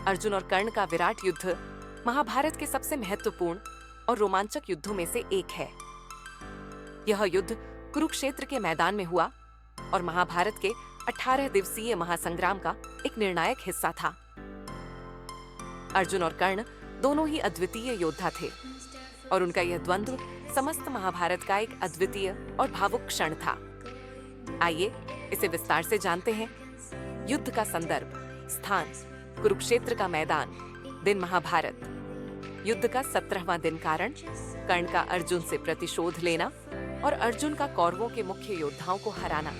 अर्जुन और कर्ण का विराट युद्ध महाभारत के सबसे महत्वपूर्ण और रोमांचक युद्धों में से एक है। यह युद्ध कुरुक्षेत्र के मैदान में हुआ और महाभारत के 18 दिवसीय महासंग्राम का एक निर्णायक हिस्सा था। अर्जुन और कर्ण दोनों ही अद्वितीय योद्धा थे और उनका यह द्वंद्व समस्त महाभारत का एक अद्वितीय और भावुक क्षण था। आइए इसे विस्तार से जानते हैं। युद्ध का संदर्भ, स्थान कुरुक्षेत्र का मैदान, दिन महाभारत। युद्ध का 17वां दिन, कारण कर्ण का अर्जुन से प्रतिशोध लेना और अर्जुन का कौरवों के मुख्य योद्धाओं को हराना।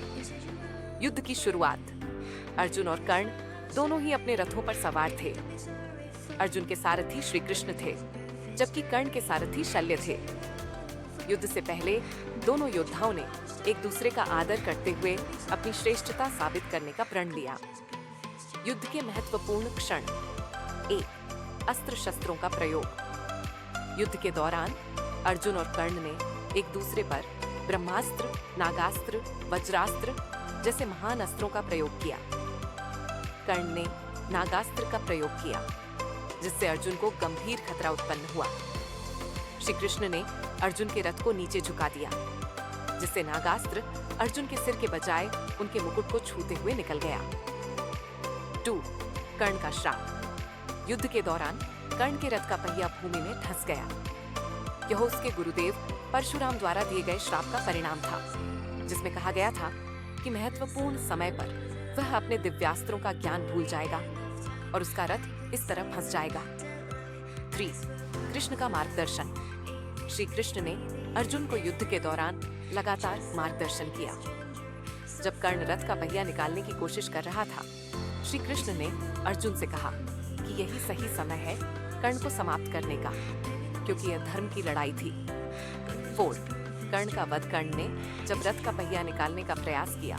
युद्ध की शुरुआत, अर्जुन और कर्ण दोनों ही अपने रथों पर सवार थे। अर्जुन के सारथी श्री कृष्ण थे, जबकि कर्ण के सारथी शल्य थे। युद्ध से पहले दोनों योद्धाओं ने एक दूसरे का आदर करते हुए अपनी श्रेष्ठता साबित करने का प्रण लिया। युद्ध के महत्वपूर्ण क्षण, 1. अस्त्र शस्त्रों का प्रयोग। युद्ध के दौरान अर्जुन और कर्ण ने एक दूसरे पर ब्रह्मास्त्र, नागास्त्र, वज्रास्त्र जैसे महान अस्त्रों का प्रयोग किया। कर्ण ने नागास्त्र का प्रयोग किया, जिससे अर्जुन को गंभीर खतरा उत्पन्न हुआ। श्री कृष्ण ने अर्जुन के रथ को नीचे झुका दिया, जिससे नागास्त्र अर्जुन के सिर के बजाय उनके मुकुट को छूते हुए निकल गया। 2. कर्ण का श्राप। युद्ध के दौरान कर्ण के रथ का पहिया भूमि में धंस गया। यह उसके गुरुदेव परशुराम द्वारा दिए गए श्राप का परिणाम था, जिसमें कहा गया था कि महत्वपूर्ण समय पर वह अपने दिव्यास्त्रों का ज्ञान भूल जाएगा और उसका रथ इस तरह फंस जाएगा। 3. कृष्ण का मार्गदर्शन। श्री कृष्ण ने अर्जुन को युद्ध के दौरान लगातार मार्गदर्शन किया। जब कर्ण रथ का पहिया निकालने की कोशिश कर रहा था, श्री कृष्ण ने अर्जुन से कहा कि यही सही समय है कर्ण को समाप्त करने का, क्योंकि यह धर्म की लड़ाई थी। 4. कर्ण का वध। कर्ण ने जब रथ का पहिया निकालने का प्रयास किया,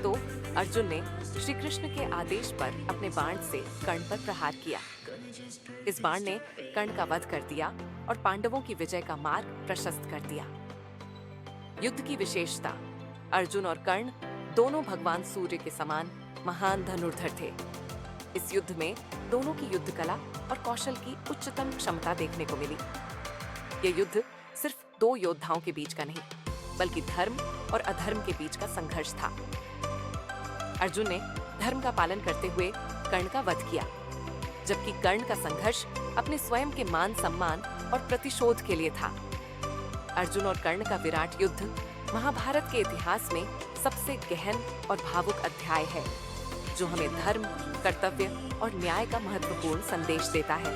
तो अर्जुन ने श्री कृष्ण के आदेश पर अपने बाण से कर्ण पर प्रहार किया। इस बाण ने कर्ण का वध कर दिया और पांडवों की विजय का मार्ग प्रशस्त कर दिया। युद्ध की विशेषता, अर्जुन और कर्ण दोनों भगवान सूर्य के समान महान धनुर्धर थे। इस युद्ध में दोनों की युद्ध कला और कौशल की उच्चतम क्षमता देखने को मिली। यह युद्ध सिर्फ दो योद्धाओं के बीच का नहीं, बल्कि धर्म और अधर्म के बीच का संघर्ष था। अर्जुन ने धर्म का पालन करते हुए कर्ण का वध किया, जबकि कर्ण का संघर्ष अपने स्वयं के मान सम्मान और प्रतिशोध के लिए था। अर्जुन और कर्ण का विराट युद्ध महाभारत के इतिहास में सबसे गहन और भावुक अध्याय है, जो हमें धर्म, कर्तव्य और न्याय का महत्वपूर्ण संदेश देता है।